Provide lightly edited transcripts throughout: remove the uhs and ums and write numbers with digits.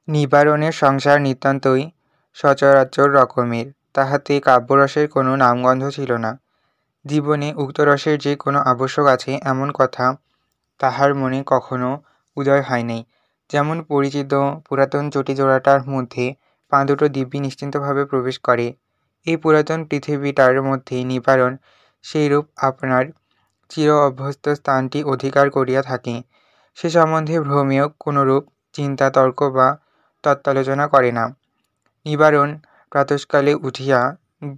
নিবারণের সংসার নিতান্তই সচরাচর রকমের, তাহাতে কাব্যরসের কোনো নামগন্ধ ছিল না। জীবনে উক্ত রসের যে কোনো আবশ্যক আছে এমন কথা তাহার মনে কখনো উদয় হয় নাই। যেমন পরিচিত পুরাতন চটিজোড়াটার মধ্যে পা দুটো দিব্যি নিশ্চিন্তভাবে প্রবেশ করে, এই পুরাতন পৃথিবীটার মধ্যে নিবারণ সেইরূপ আপনার চির অভ্যস্ত স্থানটি অধিকার করিয়া থাকে। সে সম্বন্ধে ভ্রমেয় কোনরূপ চিন্তা তর্ক বা তত্ত্বালোচনা করে না। নিবারণ প্রাতঃকালে উঠিয়া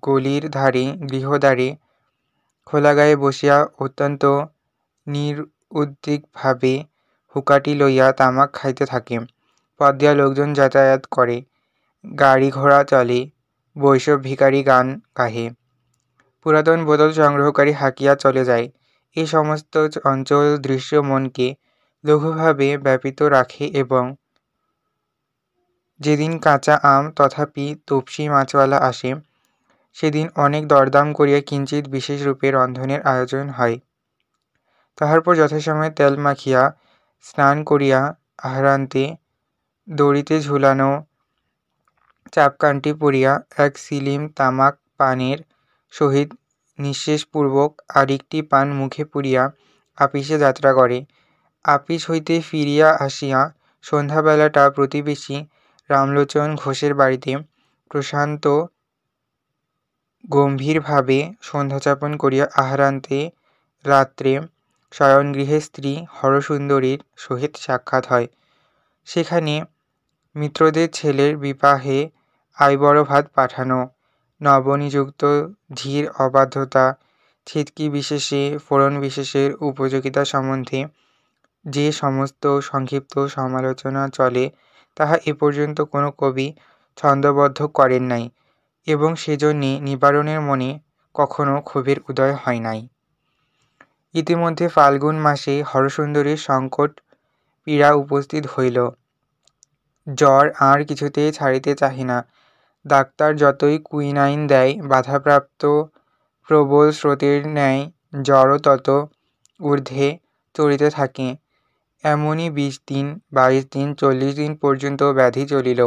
গলির ধারে গৃহদ্বারে খোলা গায়ে বসিয়া অত্যন্ত নিরুদ্বেগভাবে হুঁকাটি লইয়া তামাক খাইতে থাকে। পথ দিয়া লোকজন যাতায়াত করে, গাড়ি ঘোড়া চলে, বৈষ্ণব ভিখারি গান গাহে, পুরাতন বোতল সংগ্রহকারী হাঁকিয়া চলে যায়। এই সমস্ত চঞ্চল দৃশ্য মনকে লঘুভাবে ব্যাপৃত রাখে এবং যেদিন কাঁচা আম তথাপি তপসী মাছওয়ালা আসে, সেদিন অনেক দরদাম করিয়া কিঞ্চিৎ বিশেষরূপে রন্ধনের আয়োজন হয়। তাহার পর যথাসময়ে তেল মাখিয়া স্নান করিয়া আহারান্তে দড়িতে ঝুলানো চাপকানটি পরিয়া এক সিলিম তামাক পানের সহিত নিঃশেষপূর্বক আরেকটি পান মুখে পুরিয়া আপিসে যাত্রা করে। আপিস হইতে ফিরিয়া আসিয়া সন্ধ্যাবেলাটা প্রতিবেশী রামলোচন ঘোষের বাড়িতে প্রশান্ত গম্ভীরভাবে সন্ধ্যাযাপন করিয়া আহারান্তে রাত্রে শয়নগৃহে স্ত্রী হরসুন্দরীর সহিত সাক্ষাৎ হয়। সেখানে মিত্রদের ছেলের বিবাহে আইবড় ভাত পাঠানো, নবনিযুক্ত ধীর অবাধ্যতা, ছিটকি বিশেষে ফোড়ন বিশেষের উপযোগিতা সম্বন্ধে যে সমস্ত সংক্ষিপ্ত সমালোচনা চলে, তাহা এ পর্যন্ত কোনো কবি ছন্দোবদ্ধ করেন নাই এবং সেজন্যে নিবারণের মনে কখনো ক্ষোভের উদয় হয় নাই। ইতিমধ্যে ফাল্গুন মাসে হরসুন্দরীর সংকট পীড়া উপস্থিত হইল। জ্বর আর কিছুতেই ছাড়িতে চাহে না। ডাক্তার যতই কুইনাইন দেয়, বাধাপ্রাপ্ত প্রবল স্রোতের ন্যায় জ্বরও তত ঊর্ধ্বে চড়িতে থাকে। এমনি 20 দিন, 22 দিন, 40 দিন পর্যন্ত ব্যাধি চলিল।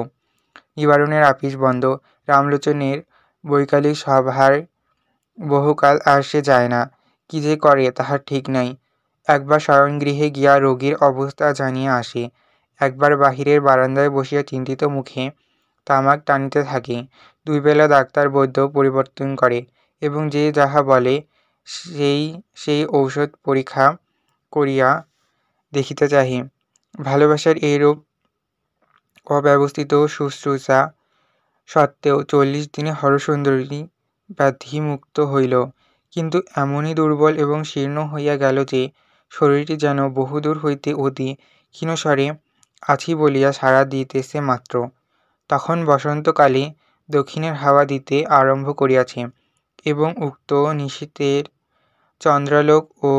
নিবারণের আপিস বন্ধ। রামলোচনের বৈকালিক সভায় বহুকাল আর সে যায় না। কি যে করে তাহার ঠিক নাই। একবার শয়নগৃহে গিয়া রোগীর অবস্থা জানিয়া আসে, একবার বাহিরের বারান্দায় বসিয়া চিন্তিত মুখে তামাক টানিতে থাকে। 2 বেলা ডাক্তার বৈদ্য পরিবর্তন করে এবং যে যাহা বলে সেই ঔষধ পরীক্ষা করিয়া দেখিতে চাহে। ভালোবাসার এইরূপ অব্যবস্থিত শুশ্রূষা সত্ত্বেও 40 দিনে হরসুন্দরী ব্যাধিমুক্ত হইল, কিন্তু এমনি দুর্বল এবং শীর্ণ হইয়া গেল যে শরীরটি যেন বহুদূর হইতে অতি ক্ষীণস্বরে আছি বলিয়া সাড়া দিতেছে মাত্র। তখন বসন্তকালে দক্ষিণের হাওয়া দিতে আরম্ভ করিয়াছে এবং উক্ত নিশীথের চন্দ্রালোক ও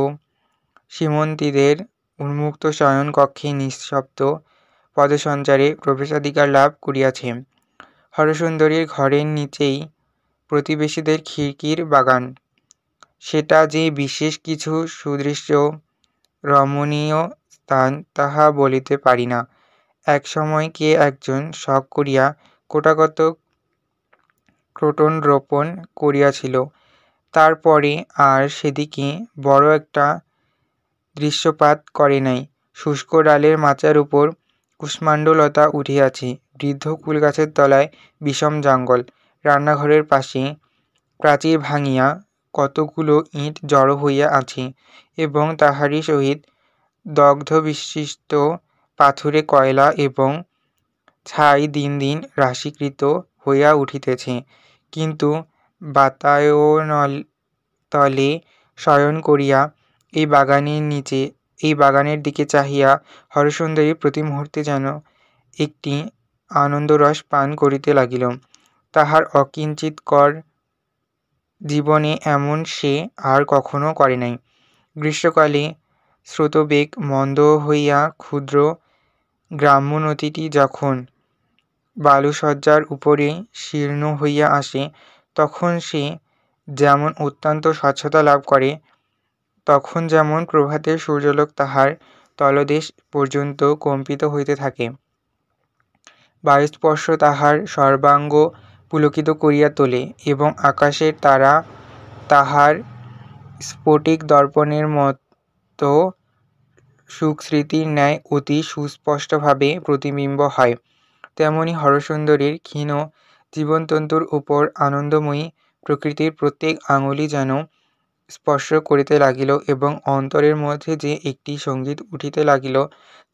সীমন্তীদের উন্মুক্ত শয়ন কক্ষে নিঃশব্দ পদসঞ্চারে প্রবেশাধিকার লাভ করিয়াছে। হরসুন্দরীর ঘরের নীচেই প্রতিবেশীদের খিড়কির বাগান। সেটা যে বিশেষ কিছু সুদৃশ্য রমণীয় স্থান তাহা বলিতে পারি না। এক সময় কে একজন শখ করিয়া গোটাকতক ক্রোটন রোপণ করিয়াছিল, তার পরে আর সেদিকে বড় একটা দৃশ্যপাত করে নাই। শুষ্ক ডালের মাচার উপর কুষ্মাণ্ডলতা উঠিয়াছে, বৃদ্ধ কুলগাছের তলায় বিষম জঙ্গল। রান্নাঘরের পাশে প্রাচীর ভাঙিয়া কতকগুলো ইঁট জড়ো হইয়া আছে এবং তাহারই সহিত দগ্ধবিশিষ্ট পাথুরে কয়লা এবং ছাই দিন দিন রাশীকৃত হইয়া উঠিতেছে। কিন্তু বাতায়নতলে শয়ন করিয়া এই বাগানের দিকে চাহিয়া হরসুন্দরী প্রতি মুহূর্তে যেন একটি আনন্দরস পান করিতে লাগিল। তাহার অকিঞ্চিৎকর জীবনে এমন সে আর কখনো করে নাই। গ্রীষ্মকালে স্রোতবেগ মন্দ হইয়া ক্ষুদ্র গ্রাম্য নদীটি যখন বালুশয্যার উপরে শীর্ণ হইয়া আসে, তখন সে যেমন অত্যন্ত স্বচ্ছতা লাভ করে, তখন যেমন প্রভাতের সূর্যালোক তাহার তলদেশ পর্যন্ত কম্পিত হইতে থাকে। বায়ুস্পর্শ তাহার সর্বাঙ্গ পুলকিত করিয়া তোলে এবং আকাশের তারা তাহার স্ফটিক দর্পণের মতো সুখস্মৃতির ন্যায় অতি সুস্পষ্টভাবে প্রতিবিম্ব হয়। তেমনি হরসুন্দরীর ক্ষীণ জীবনতন্তুর উপর আনন্দময়ী প্রকৃতির প্রত্যেক আঙুলি যেন স্পর্শ করিতে লাগিল এবং অন্তরের মধ্যে যে একটি সঙ্গীত উঠিতে লাগিল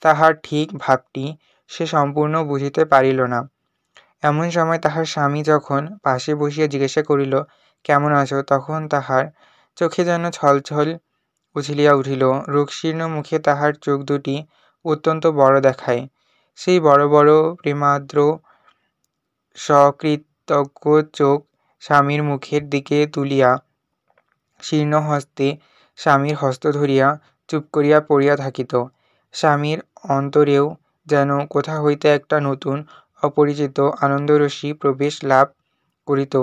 তাহার ঠিক ভাবটি সে সম্পূর্ণ বুঝিতে পারিল না। এমন সময় তাহার স্বামী যখন পাশে বসিয়া জিজ্ঞাসা করিল, কেমন আছো? তখন তাহার চোখে যেন ছলছল উছলিয়া উঠিল। রোগশীর্ণ মুখে তাহার চোখ দুটি অত্যন্ত বড় দেখায়। সেই বড় বড় প্রেমার্দ্র সকৃতজ্ঞ চোখ স্বামীর মুখের দিকে তুলিয়া শীর্ণ হস্তে স্বামীর হস্ত ধরিয়া চুপ করিয়া পড়িয়া থাকিত। স্বামীর অন্তরেও যেন কোথা হইতে একটা নতুন অপরিচিত আনন্দরশ্মি প্রবেশ লাভ করিত